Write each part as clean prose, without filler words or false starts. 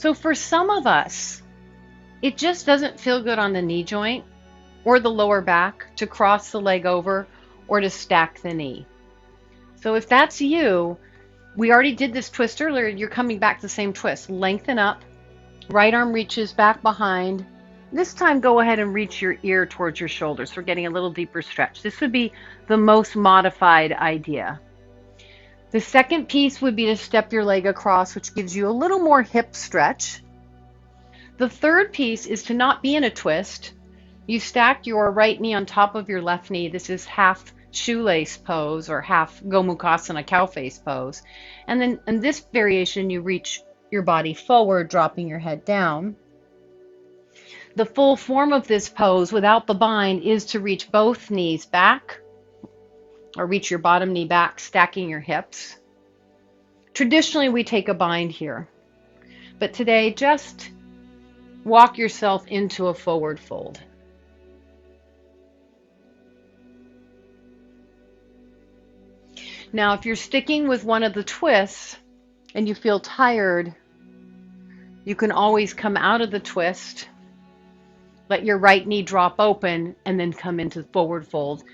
So for some of us, it just doesn't feel good on the knee joint or the lower back to cross the leg over or to stack the knee. So if that's you, we already did this twist earlier. You're coming back to the same twist. Lengthen up, right arm reaches back behind. This time, go ahead and reach your ear towards your shoulders. So we're getting a little deeper stretch. This would be the most modified idea. The second piece would be to step your leg across, which gives you a little more hip stretch. The third piece is to not be in a twist. You stack your right knee on top of your left knee. This is half shoelace pose or half Gomukhasana cow face pose. And then in this variation, you reach your body forward, dropping your head down. The full form of this pose without the bind is to reach both knees back or reach your bottom knee back, stacking your hips. Traditionally, we take a bind here, but today just walk yourself into a forward fold. Now, if you're sticking with one of the twists and you feel tired, you can always come out of the twist, let your right knee drop open, and then come into forward fold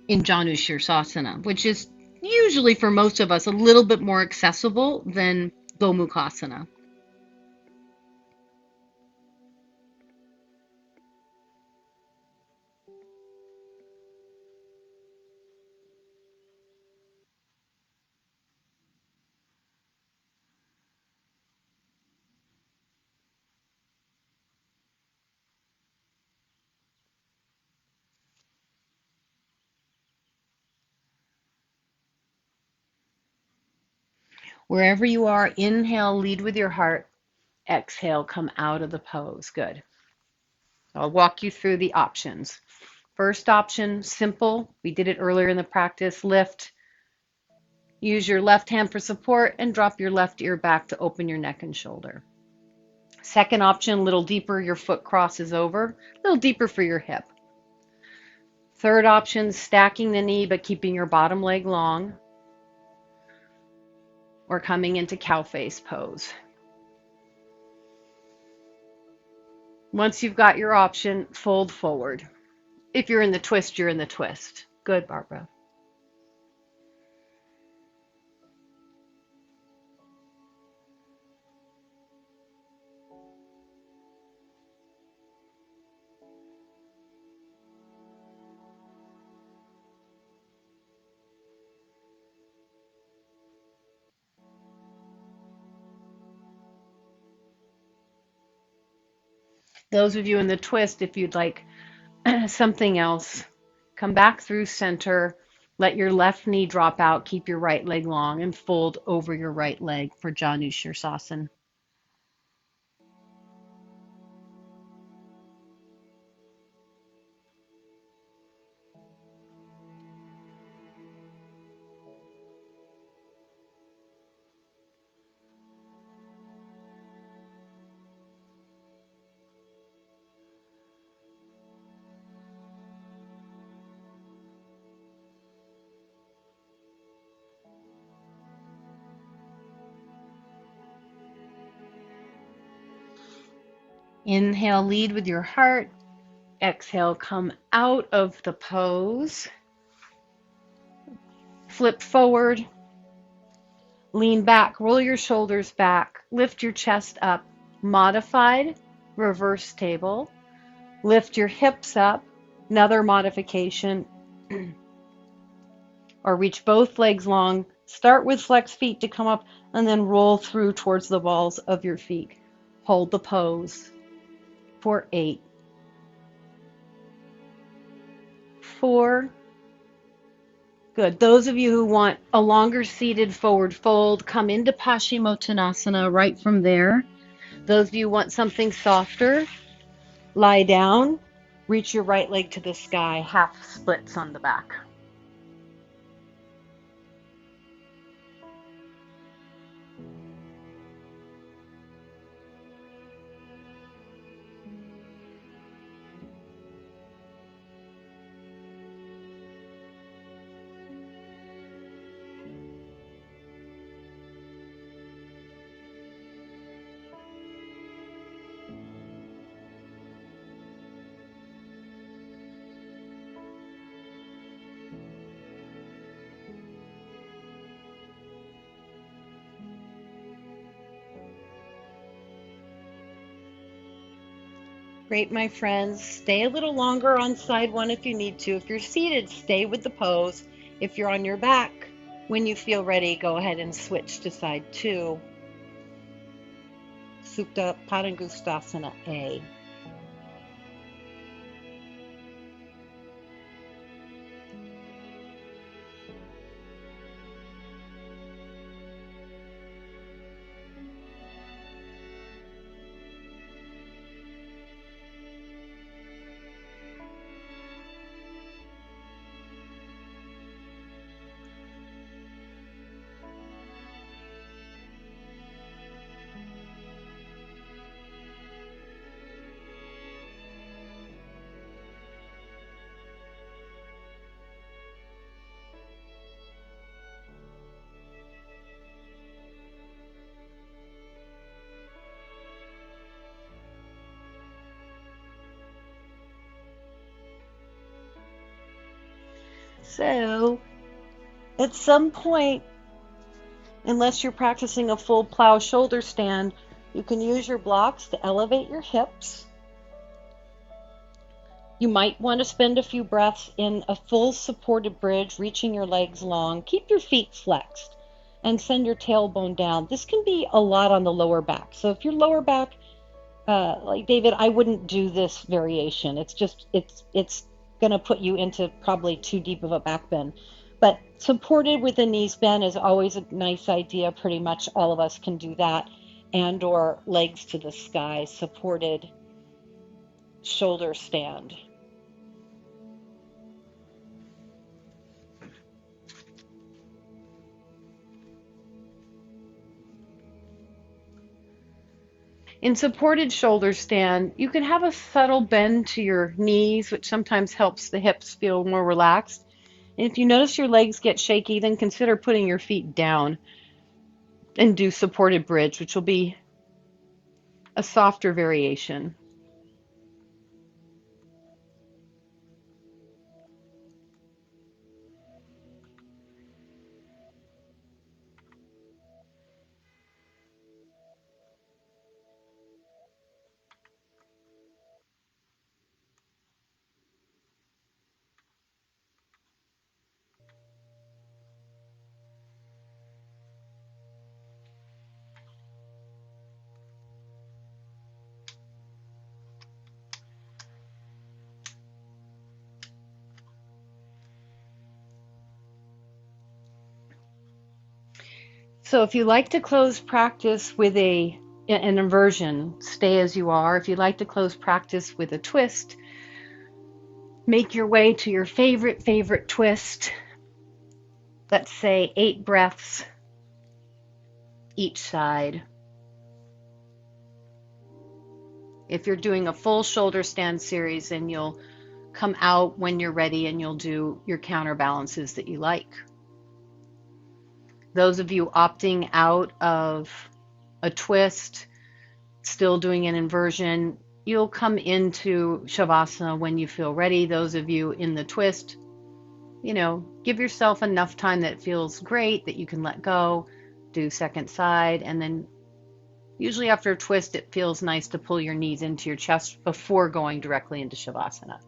in Janu Shirsasana, which is usually for most of us a little bit more accessible than Gomukhasana. Wherever you are, inhale, lead with your heart. Exhale, come out of the pose. Good. I'll walk you through the options. First option, simple. We did it earlier in the practice. Lift. Use your left hand for support and drop your left ear back to open your neck and shoulder. Second option, a little deeper, your foot crosses over, a little deeper for your hip. Third option, stacking the knee but keeping your bottom leg long, or coming into cow face pose. Once you've got your option, fold forward. If you're in the twist, you're in the twist. Good, Barbara. Those of you in the twist, if you'd like something else, come back through center, let your left knee drop out, keep your right leg long, and fold over your right leg for Janu Shirsasana. Inhale, lead with your heart. Exhale, come out of the pose. Flip forward. Lean back, roll your shoulders back, lift your chest up. Modified, reverse table. Lift your hips up, another modification. Or reach both legs long. Start with flexed feet to come up and then roll through towards the balls of your feet. Hold the pose for 8, 4. Good. Those of you who want a longer seated forward fold, come into Paschimottanasana right from there. Those of you who want something softer, lie down, reach your right leg to the sky, half splits on the back. Great, my friends. Stay a little longer on side one if you need to. If you're seated, stay with the pose. If you're on your back, when you feel ready, go ahead and switch to side two. Supta Padangusthasana A. So, at some point, unless you're practicing a full plow shoulder stand, you can use your blocks to elevate your hips. You might want to spend a few breaths in a full supported bridge, reaching your legs long. Keep your feet flexed and send your tailbone down. This can be a lot on the lower back. So if your lower back, like David, I wouldn't do this variation. It's going to put you into probably too deep of a back bend. But supported with the knees bent is always a nice idea. Pretty much all of us can do that. And or legs to the sky, supported shoulder stand. In supported shoulder stand, you can have a subtle bend to your knees, which sometimes helps the hips feel more relaxed. And if you notice your legs get shaky, then consider putting your feet down and do supported bridge, which will be a softer variation. So if you like to close practice with an inversion, stay as you are. If you like to close practice with a twist, make your way to your favorite twist. Let's say 8 breaths each side. If you're doing a full shoulder stand series, then you'll come out when you're ready and you'll do your counterbalances that you like. Those of you opting out of a twist, still doing an inversion, you'll come into Shavasana when you feel ready. Those of you in the twist, give yourself enough time that it feels great that you can let go, do second side, and then usually after a twist, it feels nice to pull your knees into your chest before going directly into Shavasana.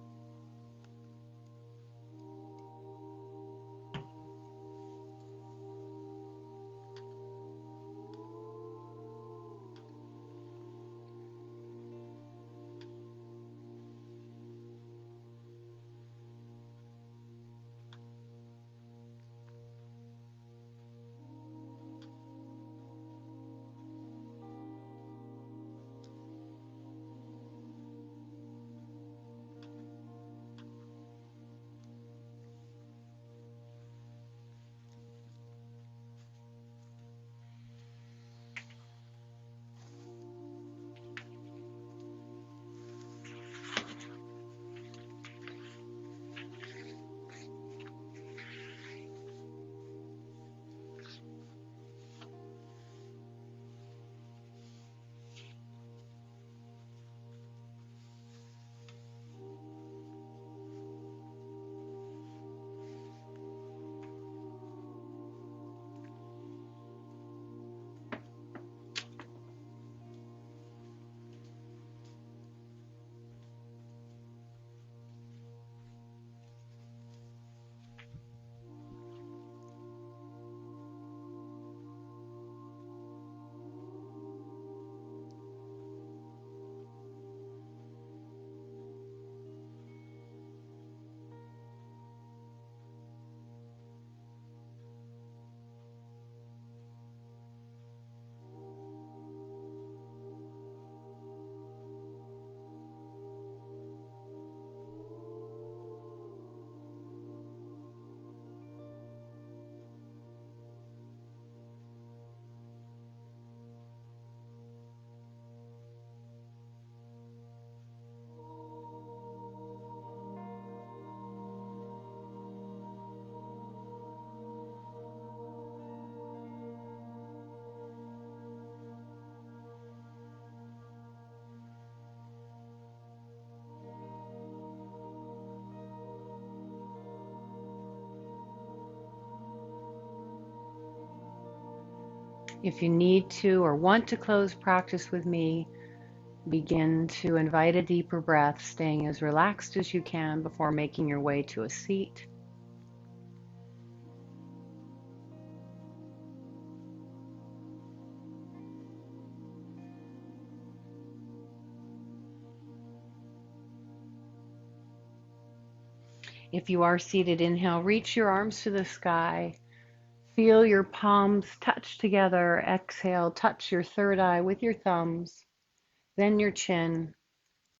If you need to or want to close practice with me, begin to invite a deeper breath, staying as relaxed as you can before making your way to a seat. If you are seated, inhale, reach your arms to the sky. Feel your palms touch together. Exhale, touch your third eye with your thumbs, then your chin.